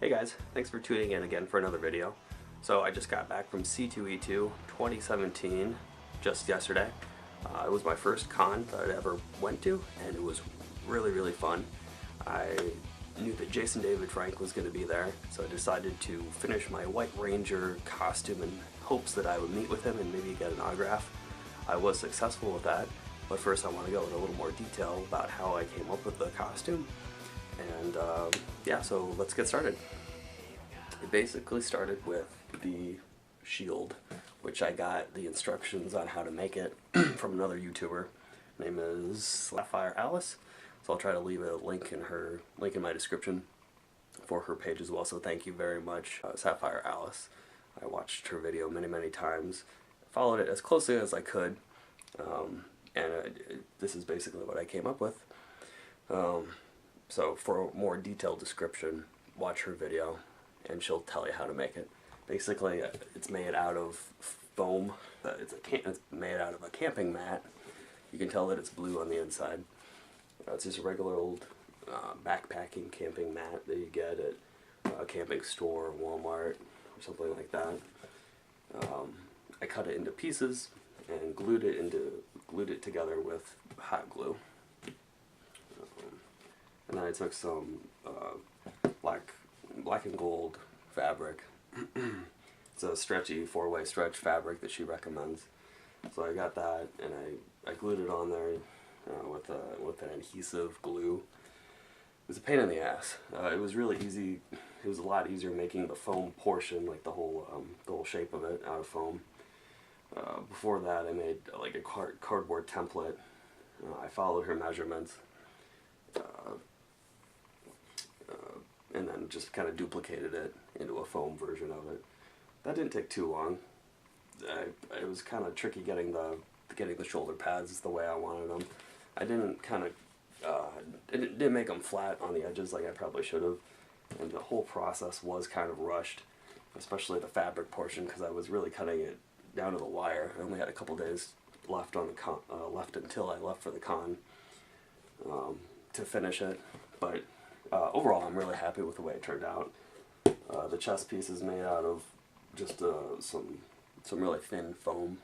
Hey guys, thanks for tuning in again for another video. So I just got back from C2E2 2017 just yesterday. It was my first con that I'd ever went to, and it was really fun. I knew that Jason David Frank was going to be there, so I decided to finish my White Ranger costume in hopes that I would meet with him and maybe get an autograph. I was successful with that, but first I want to go into a little more detail about how I came up with the costume. And yeah, so let's get started. It basically started with the shield, which I got the instructions on how to make it from another YouTuber. Her name is Sapphire Alice, so I'll try to leave a link in my description for her page as well. So thank you very much, Sapphire Alice. I watched her video many times, followed it as closely as I could, and this is basically what I came up with. So for a more detailed description, watch her video and she'll tell you how to make it. Basically, it's made out of foam. It's made out of a camping mat. You can tell that it's blue on the inside. It's just a regular old backpacking camping mat that you get at a camping store, Walmart, or something like that. I cut it into pieces and glued it together with hot glue. And then I took some black and gold fabric. It's a stretchy 4-way stretch fabric that she recommends. So I got that and I glued it on there with an adhesive glue. It was a pain in the ass. It was really easy. It was a lot easier making the foam portion, like the whole shape of it, out of foam. Before that, I made like a cardboard template. I followed her measurements. And then just kind of duplicated it into a foam version of it. That didn't take too long. It was kind of tricky getting the shoulder pads the way I wanted them. I didn't didn't make them flat on the edges like I probably should have, and the whole process was kind of rushed, especially the fabric portion, because I was really cutting it down to the wire. I only had a couple days left on the left until I left for the con to finish it, but. Overall, I'm really happy with the way it turned out. The chest piece is made out of just some really thin foam.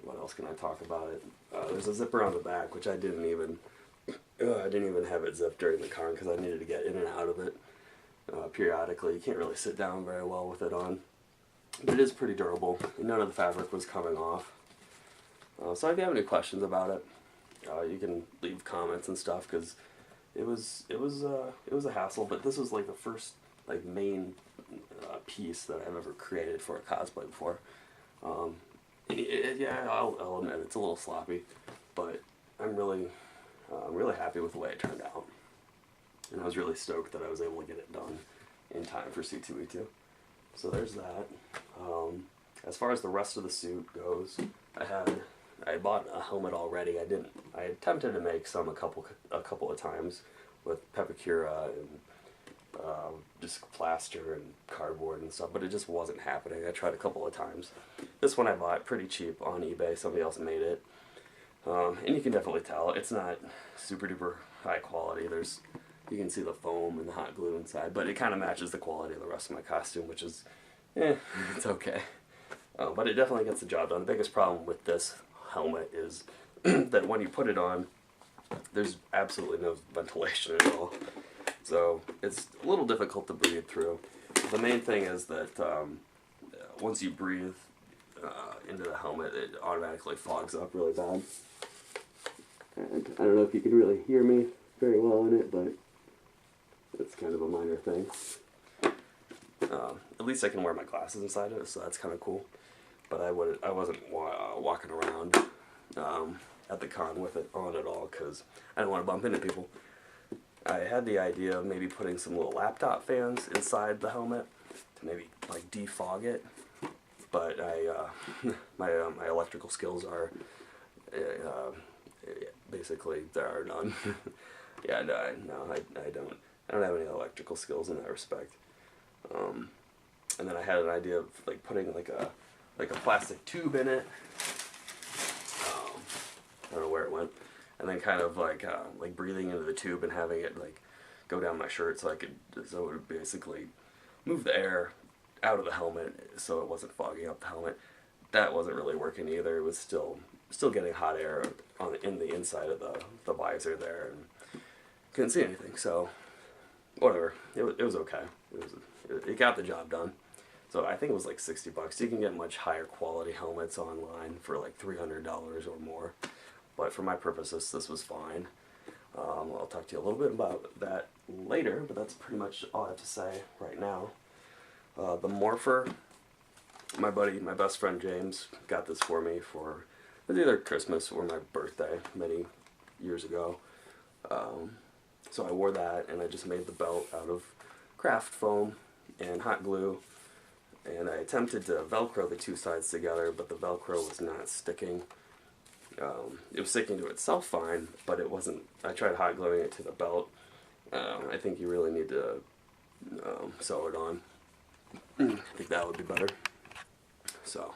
What else can I talk about it? There's a zipper on the back, which I didn't even have it zipped during the con because I needed to get in and out of it periodically. You can't really sit down very well with it on, but it is pretty durable. None of the fabric was coming off. So if you have any questions about it, you can leave comments and stuff, because it was a hassle. But this was like the first main piece that I've ever created for a cosplay before. Yeah, I'll admit it's a little sloppy, but I'm really happy with the way it turned out, and I was really stoked that I was able to get it done in time for C2E2. So there's that. As far as the rest of the suit goes, I bought a helmet already. I attempted to make some a couple of times with Pepakura and just plaster and cardboard and stuff, but it just wasn't happening. I tried a couple of times. This one I bought pretty cheap on eBay. Somebody else made it, and you can definitely tell it's not super duper high quality. You can see the foam and the hot glue inside, but it kind of matches the quality of the rest of my costume, which is, it's okay. But it definitely gets the job done. The biggest problem with this helmet is that when you put it on, there's absolutely no ventilation at all, so it's a little difficult to breathe through. The main thing is that once you breathe into the helmet, it automatically fogs up really bad. And I don't know if you can really hear me very well in it, but it's kind of a minor thing. At least I can wear my glasses inside it, so that's kind of cool. But I wasn't walking around at the con with it on at all, because I didn't want to bump into people. I had the idea of maybe putting some little laptop fans inside the helmet to maybe defog it, but my electrical skills are basically there are none. Yeah, no, I don't have any electrical skills in that respect. And then I had an idea of putting like a plastic tube in it. I don't know where it went. And then kind of like breathing into the tube and having it go down my shirt so it would basically move the air out of the helmet so it wasn't fogging up the helmet. That wasn't really working either. It was still getting hot air in the inside of the visor there, and couldn't see anything. So whatever, it was okay. It got the job done. So I think it was like $60. You can get much higher quality helmets online for like $300 or more. But for my purposes, this was fine. I'll talk to you a little bit about that later, but that's pretty much all I have to say right now. The Morpher, my best friend James got this for me for either Christmas or my birthday many years ago. So I wore that, and I just made the belt out of craft foam and hot glue, and I attempted to Velcro the two sides together, but the Velcro was not sticking. It was sticking to itself fine, but it wasn't. I tried hot gluing it to the belt. I think you really need to sew it on. I think that would be better. So,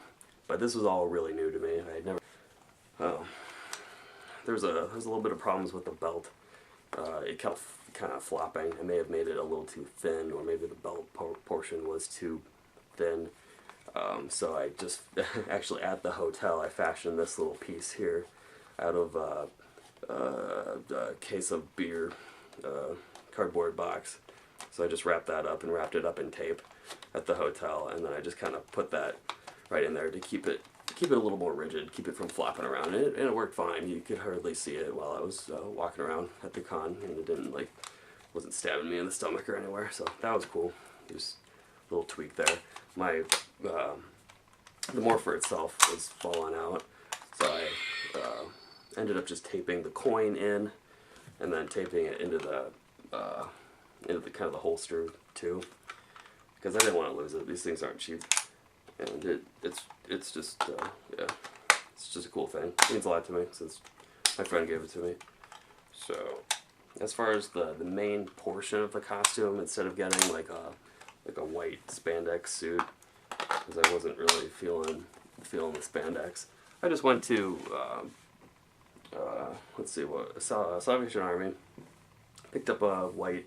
but this was all really new to me. I had never. There's a little bit of problems with the belt. It kept kind of flopping. I may have made it a little too thin, or maybe the belt portion was too thin. So I just, actually at the hotel, I fashioned this little piece here out of a case of beer, cardboard box. So I just wrapped that up and wrapped it up in tape at the hotel, and then I just kind of put that right in there to keep it a little more rigid, keep it from flopping around, and it worked fine. You could hardly see it while I was walking around at the con, and it didn't wasn't stabbing me in the stomach or anywhere, so that was cool. Just a little tweak there. My the Morpher itself was falling out, so I ended up just taping the coin in, and then taping it into the kind of the holster too, because I didn't want to lose it. These things aren't cheap, and it's just yeah, it's just a cool thing. It means a lot to me since my friend gave it to me. So as far as the main portion of the costume, instead of getting like a white spandex suit, because I wasn't really feeling the spandex, I just went to let's see, what Salvation Army, picked up a white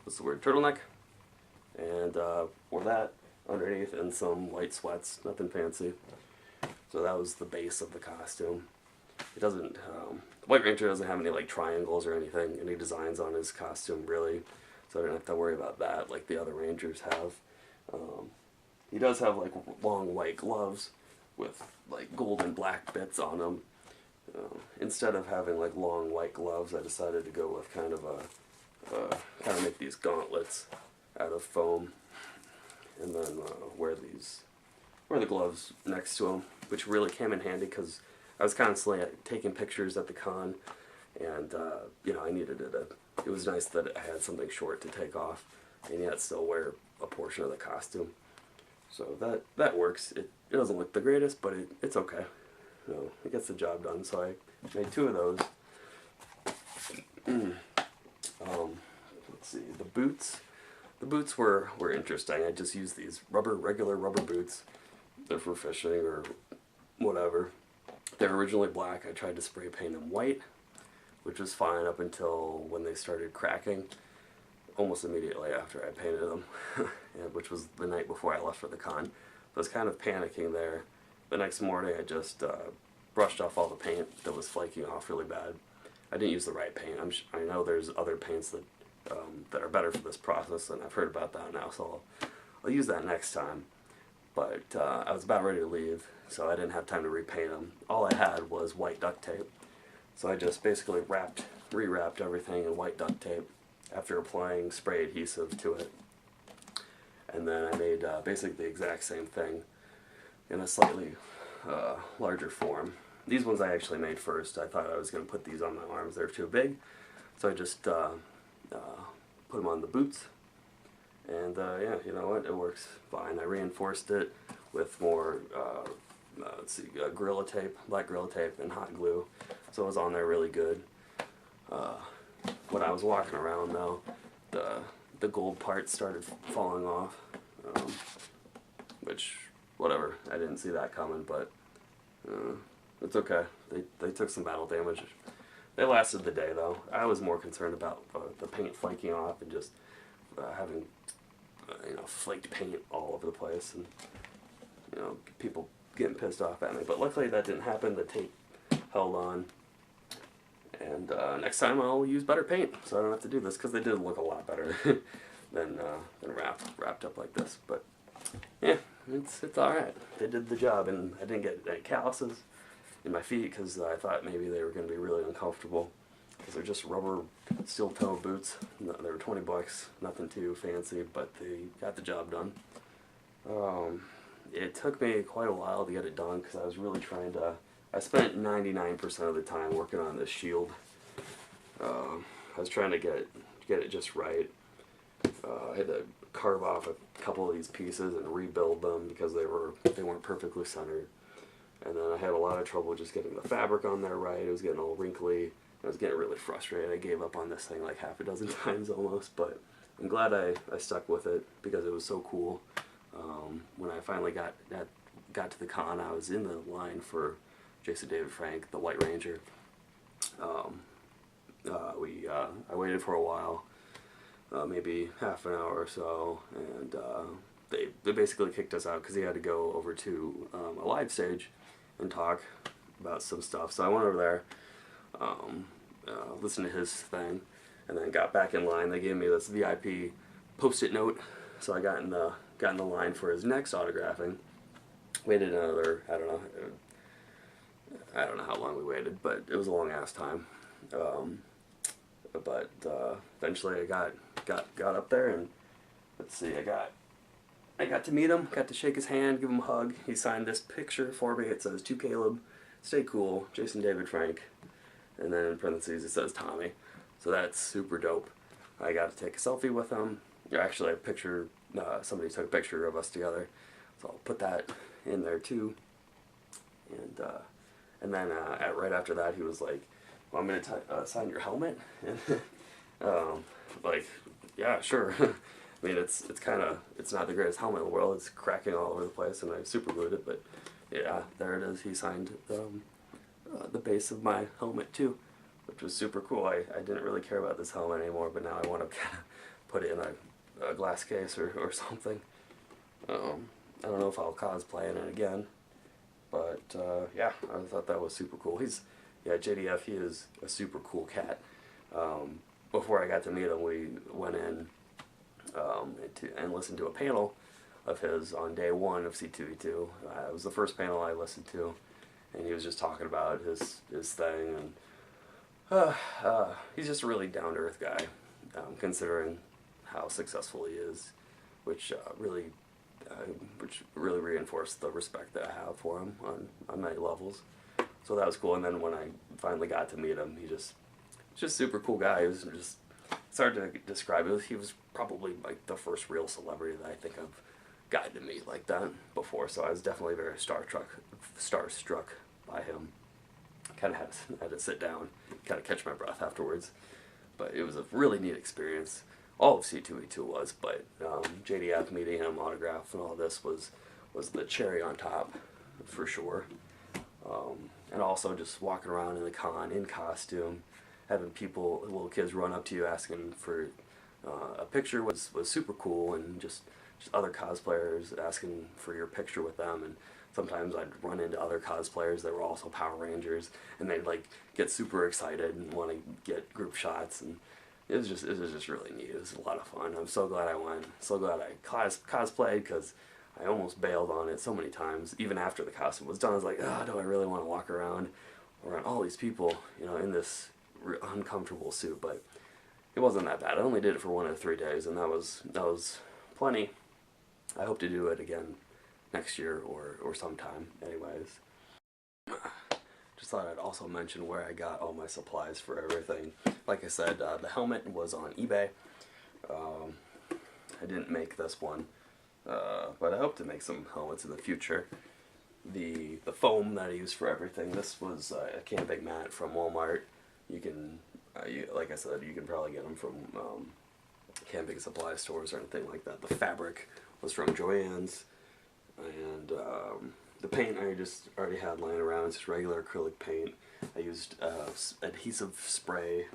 what's the word, turtleneck, and wore that underneath, and some white sweats, nothing fancy. So that was the base of the costume. It doesn't, the White Ranger doesn't have any like triangles or anything, any designs on his costume really, so I didn't have to worry about that like the other Rangers have. He does have like long white gloves with like gold and black bits on them. Instead of having like long white gloves, I decided to go with kind of make these gauntlets out of foam, and then wear the gloves next to them, which really came in handy because I was constantly taking pictures at the con, and you know, I needed it. It was nice that I had something short to take off, and yet still wear a portion of the costume. So that works. It doesn't look the greatest, but it's okay. You know, it gets the job done. So I made two of those. Let's see, the boots. The boots were interesting. I just used these regular rubber boots. They're for fishing or whatever. They're originally black. I tried to spray paint them white, which was fine up until when they started cracking, almost immediately after I painted them, which was the night before I left for the con. I was kind of panicking there. The next morning I just brushed off all the paint that was flaking off really bad. I didn't use the right paint. I know there's other paints that are better for this process, and I've heard about that now, so I'll use that next time. But I was about ready to leave, so I didn't have time to repaint them. All I had was white duct tape, so I just basically rewrapped everything in white duct tape after applying spray adhesive to it. And then I made basically the exact same thing in a slightly larger form. These ones I actually made first. I thought I was going to put these on my arms. They're too big, so I just put them on the boots. And yeah, you know what? It works fine. I reinforced it with more, let's see, Gorilla Tape, black Gorilla Tape, and hot glue. So it was on there really good. When I was walking around, though, the gold parts started falling off, which, whatever, I didn't see that coming, but it's okay. They took some battle damage. They lasted the day though. I was more concerned about the paint flaking off and just having flaked paint all over the place, and people getting pissed off at me. But luckily that didn't happen. The tape held on, and next time I'll use better paint so I don't have to do this, because they did look a lot better than wrapped up like this. But yeah, it's all right. They did the job, and I didn't get any calluses in my feet because I thought maybe they were going to be really uncomfortable, because they're just rubber steel toe boots. They were $20, nothing too fancy, but they got the job done. It took me quite a while to get it done because I was really trying to. I spent 99% of the time working on this shield. I was trying to get it just right. I had to carve off a couple of these pieces and rebuild them because they weren't perfectly centered. And then I had a lot of trouble just getting the fabric on there right. It was getting all wrinkly. I was getting really frustrated. I gave up on this thing like half a dozen times almost, but I'm glad I stuck with it because it was so cool. When I finally got to the con, I was in the line for Jason David Frank, the White Ranger. I waited for a while, maybe half an hour or so, and they basically kicked us out because he had to go over to a live stage and talk about some stuff. So I went over there, listened to his thing, and then got back in line. They gave me this VIP post-it note, so I got in the line for his next autographing. Waited another, I don't know how long we waited, but it was a long ass time. But eventually I got up there, and let's see, I got to meet him, got to shake his hand, give him a hug. He signed this picture for me. It says, "To Caleb, stay cool, Jason David Frank," and then in parentheses it says Tommy. So that's super dope. I got to take a selfie with him. Actually, a picture. Somebody took a picture of us together, so I'll put that in there too. And then right after that, he was like, "Well, I'm going to sign your helmet." And like, yeah, sure. I mean, it's not the greatest helmet in the world. It's cracking all over the place, and I super glued it. But yeah, there it is. He signed the base of my helmet too, which was super cool. I didn't really care about this helmet anymore, but now I want to kind of put it in a glass case or something. I don't know if I'll cosplay in it again, but yeah, I thought that was super cool. JDF, he is a super cool cat. Before I got to meet him, we went in and listened to a panel of his on day one of C2E2. It was the first panel I listened to, and he was just talking about his thing, and he's just a really down-to-earth guy, considering how successful he is, which really reinforced the respect that I have for him on many levels. So that was cool. And then when I finally got to meet him, just super cool guy. He was just, it's hard to describe it. He was probably like the first real celebrity that I think I've gotten to meet like that before. So I was definitely very starstruck by him. Kind of had to sit down, kind of catch my breath afterwards. But it was a really neat experience. All of C2E2 was, but JDF meeting him, autograph, and all this was the cherry on top, for sure. And also just walking around in the con in costume, having little kids run up to you asking for a picture was super cool, and just other cosplayers asking for your picture with them. And sometimes I'd run into other cosplayers that were also Power Rangers, and they'd like get super excited and want to get group shots, and it was just really neat. It was a lot of fun. I'm so glad I went. So glad I cosplayed, because I almost bailed on it so many times. Even after the costume was done, I was like, oh, do I really want to walk around all these people, in this uncomfortable suit? But it wasn't that bad. I only did it for 1 or 3 days, and that was plenty. I hope to do it again next year or sometime. Anyways, just thought I'd also mention where I got all my supplies for everything. Like I said, the helmet was on eBay. I didn't make this one, but I hope to make some helmets in the future. The foam that I use for everything, this was a camping mat from Walmart. You can, like I said, you can probably get them from camping supply stores or anything like that. The fabric was from Joann's, and The paint I just already had laying around. It's just regular acrylic paint. I used adhesive spray,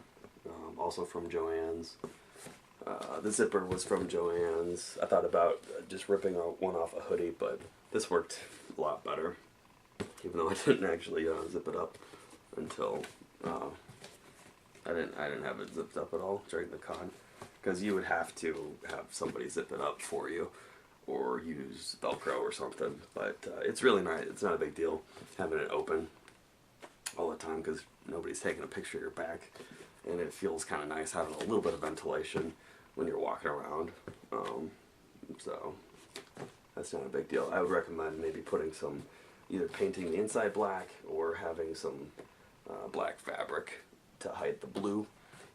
also from Joann's. The zipper was from Joann's. I thought about just ripping one off a hoodie, but this worked a lot better. Even though I didn't actually zip it up until I didn't have it zipped up at all during the con, because you would have to have somebody zip it up for you, or use Velcro or something. But it's really nice. It's not a big deal having it open all the time, because nobody's taking a picture of your back, and it feels kind of nice having a little bit of ventilation when you're walking around. So that's not a big deal. I would recommend maybe putting some, either painting the inside black or having some black fabric to hide the blue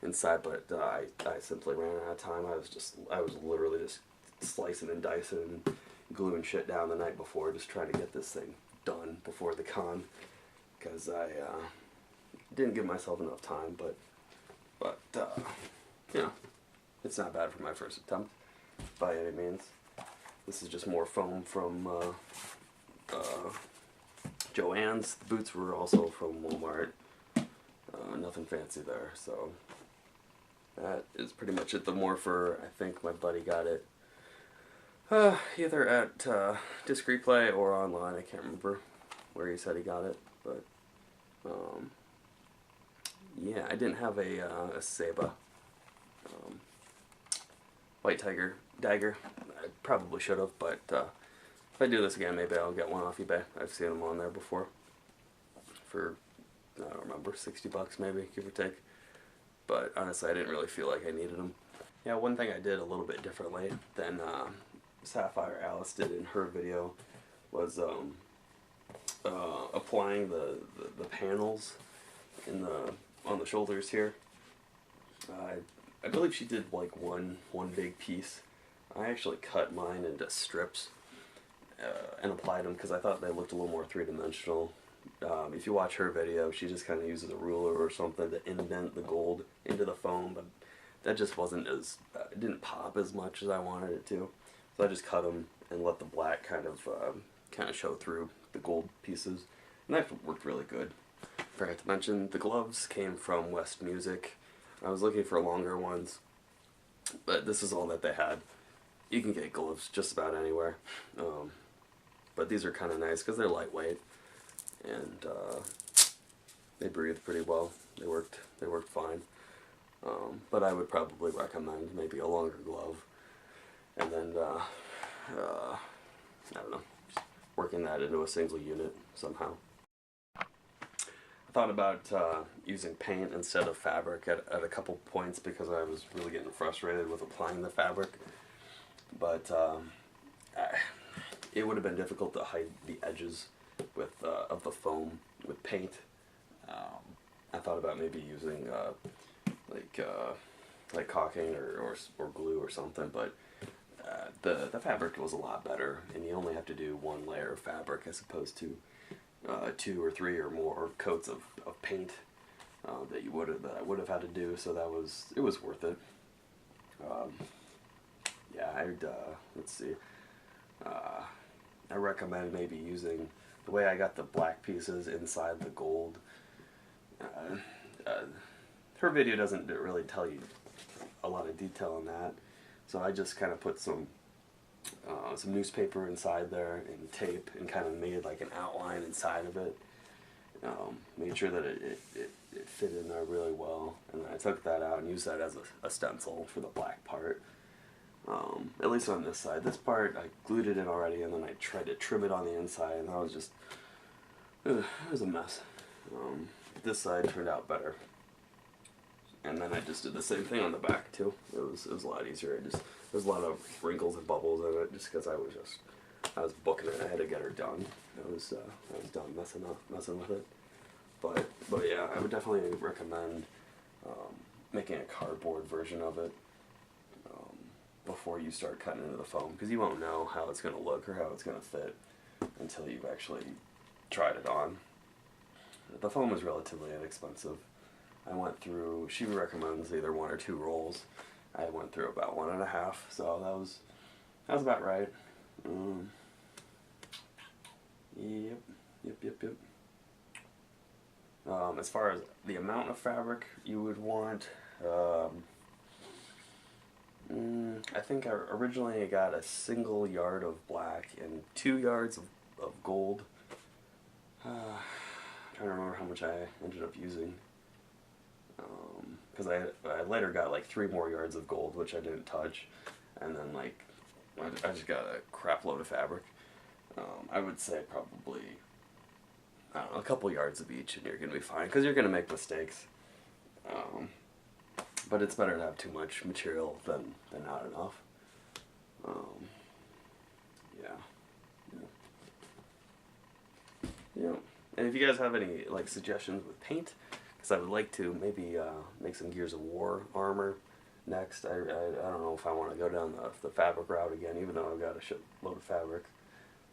inside, but I simply ran out of time. I was literally just slicing and dicing and gluing shit down the night before, just trying to get this thing done before the con, because I didn't give myself enough time, but you know, it's not bad for my first attempt by any means. This is just more foam from Joann's. The boots were also from Walmart. Nothing fancy there, so that is pretty much it. The Morpher, I think my buddy got it either at Disc Replay or online. I can't remember where he said he got it, but yeah, I didn't have a Saba White Tiger dagger. I probably should have, but if I do this again, maybe I'll get one off eBay. I've seen them on there before for, I don't remember, 60 bucks maybe, give or take. But honestly, I didn't really feel like I needed them. Yeah, one thing I did a little bit differently than Sapphire Alice did in her video was applying the panels on the shoulders here. I believe she did like one big piece. I actually cut mine into strips and applied them because I thought they looked a little more three-dimensional. If you watch her video, she just kind of uses a ruler or something to indent the gold into the foam, but that just wasn't as, it didn't pop as much as I wanted it to. So I just cut them and let the black kind of show through the gold pieces, and that worked really good. Forgot to mention, the gloves came from West Music. I was looking for longer ones, but this is all that they had. You can get gloves just about anywhere, but these are kind of nice because they're lightweight, and they breathe pretty well. They worked fine. But I would probably recommend maybe a longer glove, and then I don't know, just working that into a single unit somehow. I thought about using paint instead of fabric at a couple points because I was really getting frustrated with applying the fabric, but it would have been difficult to hide the edges with of the foam with paint. I thought about maybe using like caulking or glue or something, but the fabric was a lot better, and you only have to do one layer of fabric as opposed to 2 or 3 or more coats of paint that I would have had to do. So it was worth it. Yeah, let's see. I recommend maybe using the way I got the black pieces inside the gold. Her video doesn't really tell you a lot of detail on that, so I just kind of put some newspaper inside there and tape and kind of made like an outline inside of it. Made sure that it fit in there really well, and then I took that out and used that as a stencil for the black part. At least on this side. This part I glued it in already, and then I tried to trim it on the inside, and that was just, it was a mess. This side turned out better. And then I just did the same thing on the back too. It was a lot easier. There's a lot of wrinkles and bubbles in it just because I was booking it. I had to get her done. I was done messing with it. But yeah, I would definitely recommend making a cardboard version of it before you start cutting into the foam, because you won't know how it's going to look or how it's going to fit until you've actually tried it on. The foam is relatively inexpensive. I went through, she recommends either 1 or 2 rolls. I went through about 1.5, so that was about right. Yep, yep, yep, yep. As far as the amount of fabric you would want, I think originally I got a single yard of black and 2 yards of gold. I'm trying to remember how much I ended up using. Because I later got like 3 more yards of gold, which I didn't touch. And then like, I just got a crap load of fabric. I would say probably, I don't know, a couple yards of each and you're going to be fine. Because you're going to make mistakes. But it's better to have too much material than not enough. Yeah. Yeah. And if you guys have any like suggestions with paint, because I would like to maybe make some Gears of War armor next. I don't know if I want to go down the fabric route again, even though I've got a shitload of fabric.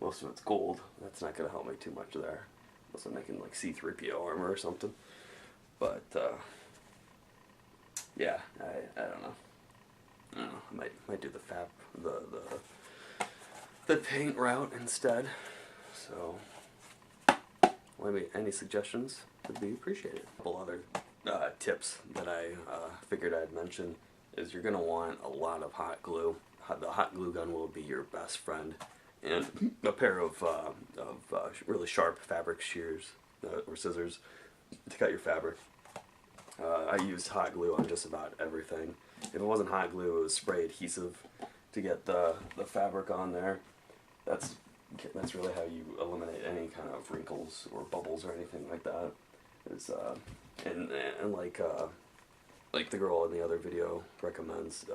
Most of it's gold. That's not going to help me too much there. Unless I'm making like C2E2 armor or something. But yeah, I don't know. I don't know. I might do the paint route instead. So maybe any suggestions would be appreciated. A couple other tips that I figured I'd mention is you're gonna want a lot of hot glue. The hot glue gun will be your best friend, and a pair of really sharp fabric shears or scissors to cut your fabric. I used hot glue on just about everything. If it wasn't hot glue, it was spray adhesive to get the fabric on there. That's really how you eliminate any kind of wrinkles or bubbles or anything like that. Is and like the girl in the other video recommends,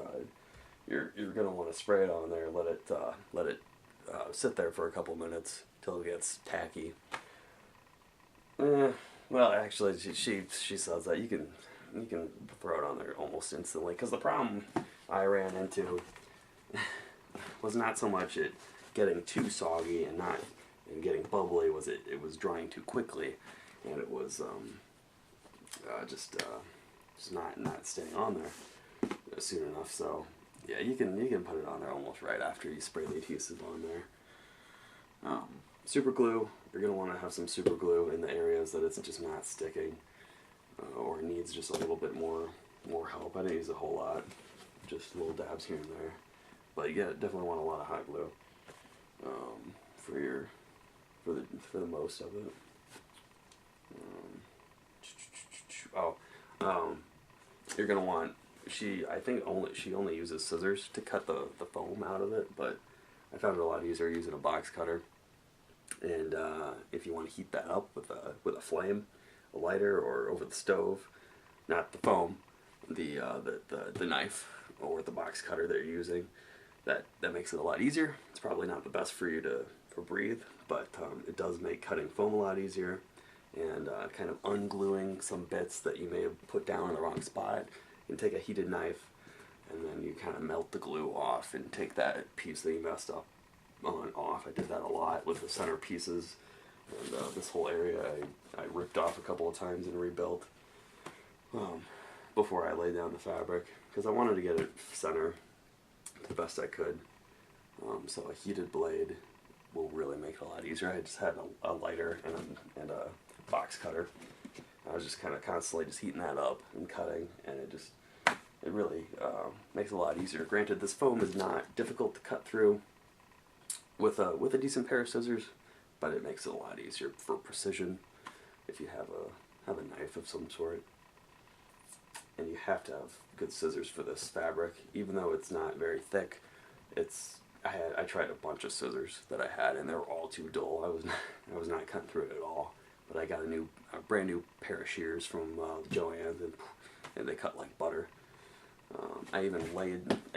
you're gonna want to spray it on there. Let it sit there for a couple minutes till it gets tacky. Well, actually, she says that you can throw it on there almost instantly. Because the problem I ran into was not so much it getting too soggy and getting bubbly. Was it was drying too quickly, and it was just not staying on there soon enough. So yeah, you can put it on there almost right after you spray the adhesive on there. Super glue. You're going to want to have some super glue in the areas that it's just not sticking or needs just a little bit more help. I didn't use a whole lot, just little dabs here and there. But yeah, definitely want a lot of hot glue for the most of it. You're going to want, she only uses scissors to cut the foam out of it, but I found it a lot easier using a box cutter. And if you want to heat that up with a flame, a lighter, or over the stove, not the foam, the knife or the box cutter that you're using, that makes it a lot easier. It's probably not the best for you to breathe, but it does make cutting foam a lot easier, and kind of ungluing some bits that you may have put down in the wrong spot. You can take a heated knife, and then you kind of melt the glue off and take that piece that you messed up off. I did that a lot with the center pieces, and this whole area I ripped off a couple of times and rebuilt before I laid down the fabric, because I wanted to get it center the best I could. So a heated blade will really make it a lot easier. I just had a lighter and a box cutter. I was just kind of constantly just heating that up and cutting, and it really makes it a lot easier. Granted, this foam is not difficult to cut through with a decent pair of scissors, but it makes it a lot easier for precision if you have a knife of some sort. And you have to have good scissors for this fabric, even though it's not very thick. I tried a bunch of scissors that I had, and they were all too dull. I was not cutting through it at all. But I got a brand new pair of shears from Joann's, and they cut like butter. I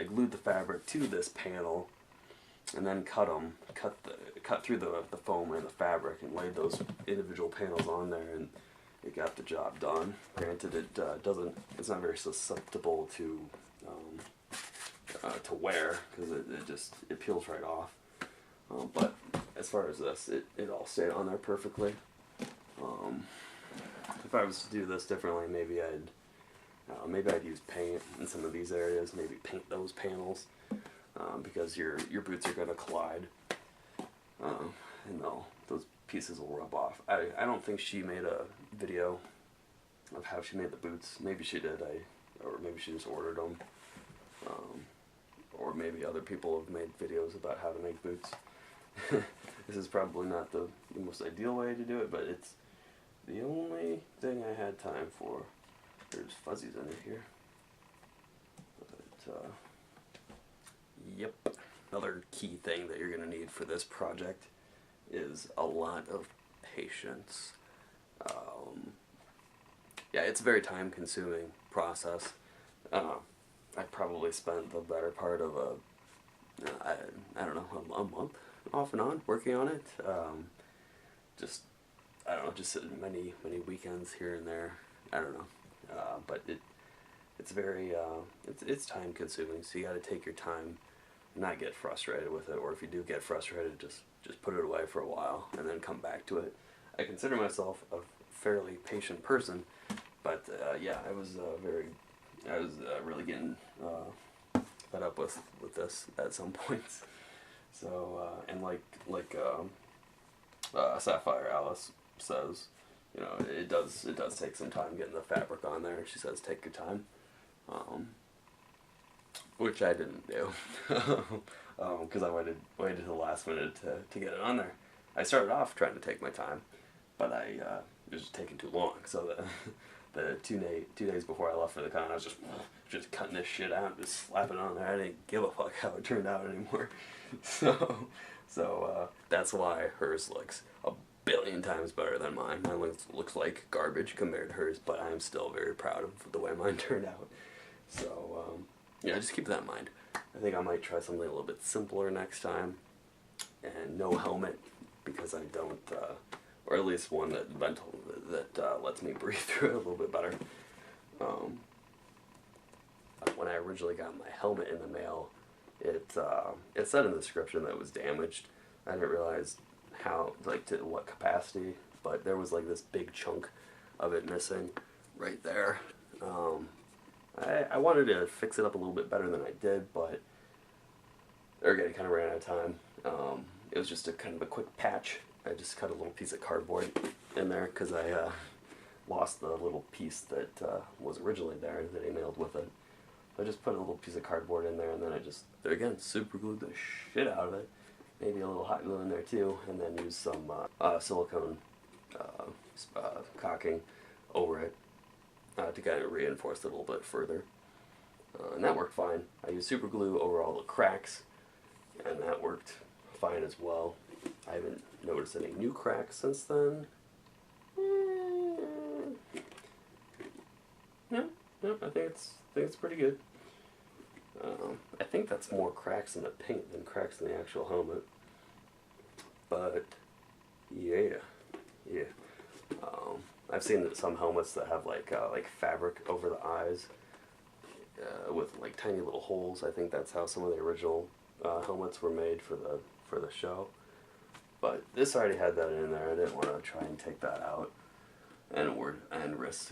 glued the fabric to this panel, and then cut through the foam and the fabric, and laid those individual panels on there, and it got the job done. Granted, it's not very susceptible to wear, because it peels right off. But as far as this, it all stayed on there perfectly. If I was to do this differently, maybe I'd use paint in some of these areas. Maybe paint those panels, because your boots are going to collide, and pieces will rub off. I don't think she made a video of how she made the boots. Maybe she did, or maybe she just ordered them. Or maybe other people have made videos about how to make boots. This is probably not the most ideal way to do it, but it's the only thing I had time for. There's fuzzies under here. But, yep. Another key thing that you're going to need for this project is a lot of patience. Yeah, it's a very time-consuming process. I probably spent the better part of I don't know, a month off and on working on it. Just, I don't know, just many weekends here and there. I don't know, but it's very it's time consuming. So you got to take your time, not get frustrated with it, or if you do get frustrated, just put it away for a while and then come back to it. I consider myself a fairly patient person, but yeah, I was really getting fed up with this at some points. So and like Sapphire Alice says, you know, it does take some time getting the fabric on there. She says take your time, which I didn't do, because I waited to the last minute to get it on there. I started off trying to take my time, but it was just taking too long. So the 2 days before I left for the con, I was just cutting this shit out and just slapping it on there. I didn't give a fuck how it turned out anymore. So that's why hers looks a billion times better than mine. Mine looks like garbage compared to hers, but I'm still very proud of the way mine turned out. So yeah, just keep that in mind. I think I might try something a little bit simpler next time, and no helmet, because I don't, or at least one that lets me breathe through it a little bit better. When I originally got my helmet in the mail, it said in the description that it was damaged. I didn't realize how, like, to what capacity, but there was like this big chunk of it missing right there. I wanted to fix it up a little bit better than I did, but again, kind of ran out of time. It was just a kind of a quick patch. I just cut a little piece of cardboard in there because I lost the little piece that was originally there that he mailed with it. I just put a little piece of cardboard in there, and then I just, again, super glued the shit out of it. Maybe a little hot glue in there too, and then use some silicone caulking over it to kind of reinforce it a little bit further. And that worked fine. I used super glue over all the cracks, and that worked fine as well. I haven't noticed any new cracks since then. No, I think it's pretty good. I think that's more cracks in the paint than cracks in the actual helmet. But yeah. I've seen some helmets that have like fabric over the eyes with like tiny little holes. I think that's how some of the original helmets were made for the show. But this already had that in there. I didn't want to try and take that out and risk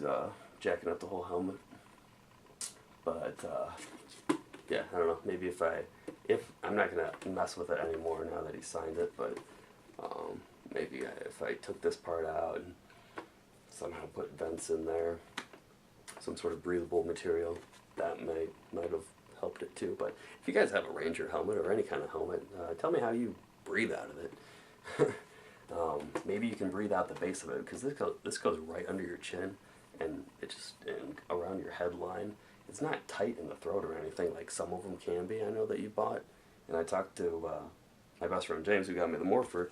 jacking up the whole helmet. But yeah, I don't know. Maybe if I'm not gonna mess with it anymore now that he signed it, but maybe if I took this part out and somehow put vents in there, some sort of breathable material, that might have helped it too. But if you guys have a Ranger helmet or any kind of helmet, tell me how you breathe out of it. Maybe you can breathe out the base of it, because this goes right under your chin, and and around your headline. It's not tight in the throat or anything like some of them can be. I know that you bought, and I talked to my best friend James, who got me the Morpher.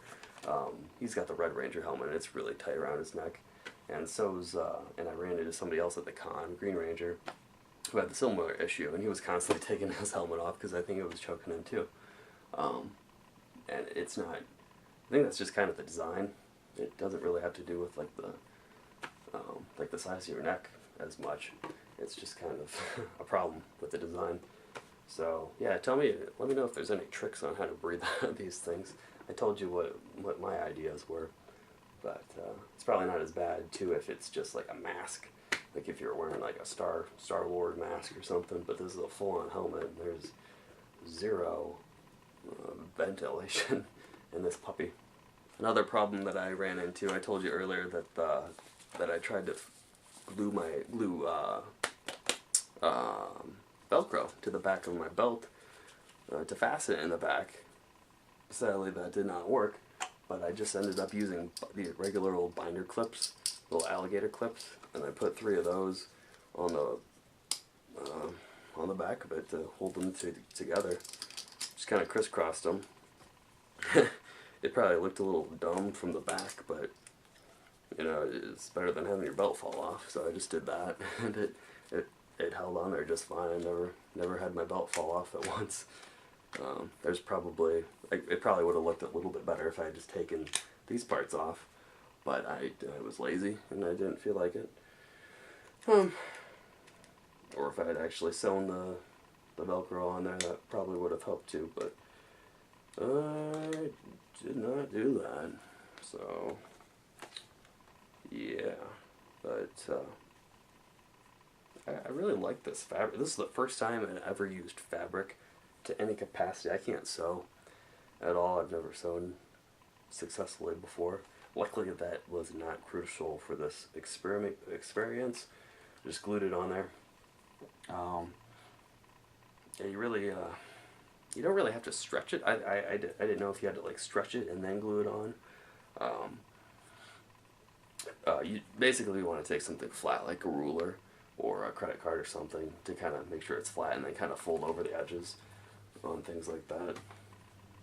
He's got the Red Ranger helmet, and it's really tight around his neck. And and I ran into somebody else at the con, Green Ranger, who had the similar issue, and he was constantly taking his helmet off because I think it was choking him too. And it's not. I think that's just kind of the design. It doesn't really have to do with like the size of your neck as much. It's just kind of a problem with the design. So yeah, let me know if there's any tricks on how to breathe out these things. I told you what my ideas were, but it's probably not as bad too if it's just like a mask, like if you're wearing like a Star Lord mask or something. But this is a full-on helmet, and there's zero ventilation in this puppy. Another problem that I ran into, I told you earlier that that I tried to glue Velcro to the back of my belt to fasten it in the back. Sadly, that did not work, but I just ended up using these regular old binder clips, little alligator clips, and I put 3 of those on the back of it to hold them together. Just kind of crisscrossed them. It probably looked a little dumb from the back, but you know, it's better than having your belt fall off. So I just did that, and it held on there just fine. I never had my belt fall off at once. There's probably, it probably would have looked a little bit better if I had just taken these parts off, but I was lazy and I didn't feel like it. Or if I had actually sewn the Velcro on there, that probably would have helped too, but I did not do that. So yeah, but I really like this fabric. This is the first time I ever used fabric to any capacity. I can't sew at all. I've never sewn successfully before. Luckily that was not crucial for this experience. Just glued it on there. Yeah, you really you don't really have to stretch it. I didn't know if you had to like stretch it and then glue it on. You basically want to take something flat like a ruler or a credit card or something to kind of make sure it's flat, and then kind of fold over the edges on things like that.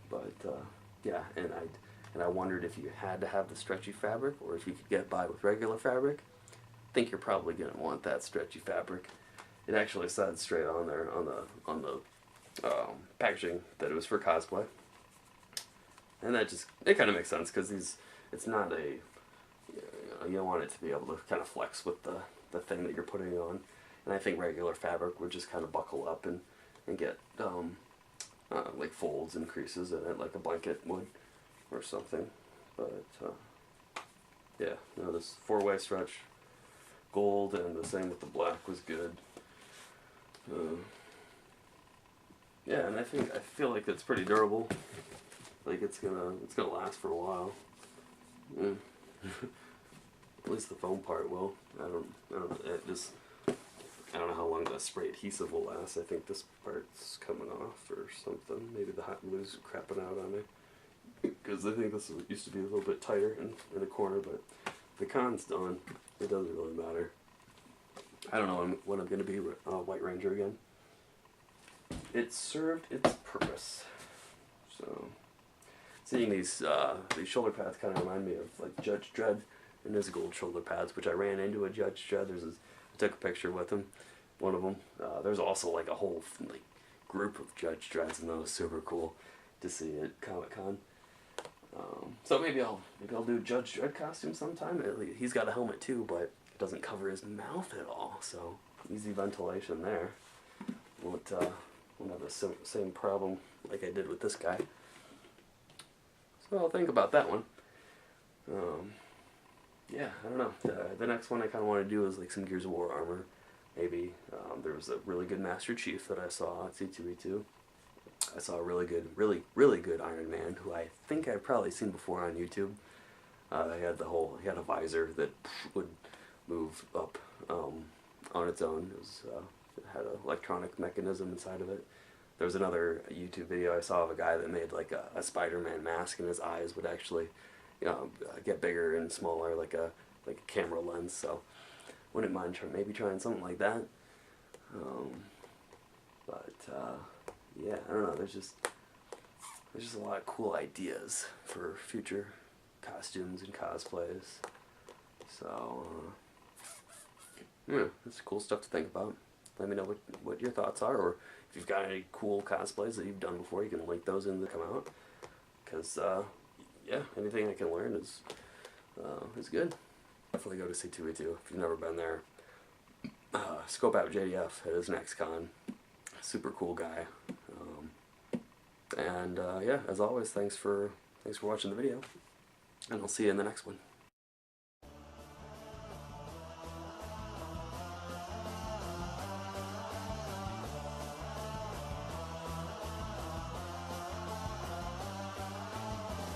But yeah, and I wondered if you had to have the stretchy fabric or if you could get by with regular fabric. I think you're probably going to want that stretchy fabric. It actually said straight on there on the packaging that it was for cosplay, and that just, it kind of makes sense because it's not a, you don't want it to be able to kind of flex with the thing that you're putting on, and I think regular fabric would just kind of buckle up and get like folds and creases in it like a blanket would or something. But yeah, no, this 4-way stretch gold and the same with the black was good. Yeah, and I feel like it's pretty durable. Like it's gonna last for a while. At least the foam part will. I don't know how long the spray adhesive will last. I think this part's coming off or something. Maybe the hot glue's crapping out on me. Because I think this used to be a little bit tighter in the corner, but the con's done. It doesn't really matter. I don't know when I'm going to be White Ranger again. It served its purpose. So, seeing these shoulder pads kind of remind me of like Judge Dredd and his gold shoulder pads, which I ran into a Judge Dredd. I took a picture with him, one of them. There's also like a whole like group of Judge Dredds, and that was super cool to see at Comic-Con. So maybe I'll do a Judge Dredd costume sometime. He's got a helmet too, but it doesn't cover his mouth at all, so easy ventilation there. Won't have the same problem like I did with this guy. So I'll think about that one. Yeah, I don't know. The next one I kind of want to do is like some Gears of War armor. Maybe there was a really good Master Chief that I saw at C2E2. I saw a really good Iron Man, who I think I've probably seen before on YouTube. He had a visor that would move up on its own. It had an electronic mechanism inside of it. There was another YouTube video I saw of a guy that made like a Spider-Man mask, and his eyes would actually, get bigger and smaller, like a camera lens. So, wouldn't mind maybe trying something like that. Yeah, I don't know. There's just a lot of cool ideas for future costumes and cosplays. So, yeah, it's cool stuff to think about. Let me know what your thoughts are, or if you've got any cool cosplays that you've done before, you can link those in to come out. Because, yeah, anything I can learn is good. Definitely go to C2E2 if you've never been there. Scope out JDF at his next con. Super cool guy. Yeah, as always, thanks for watching the video, and I'll see you in the next one.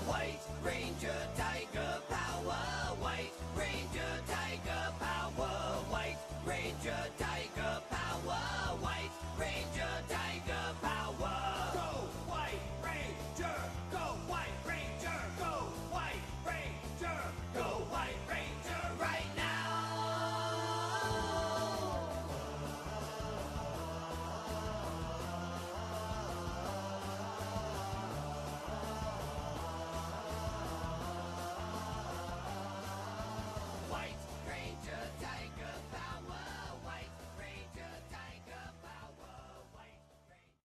White Ranger Tiger Power, White Ranger Tiger Power, White Ranger Tiger Power.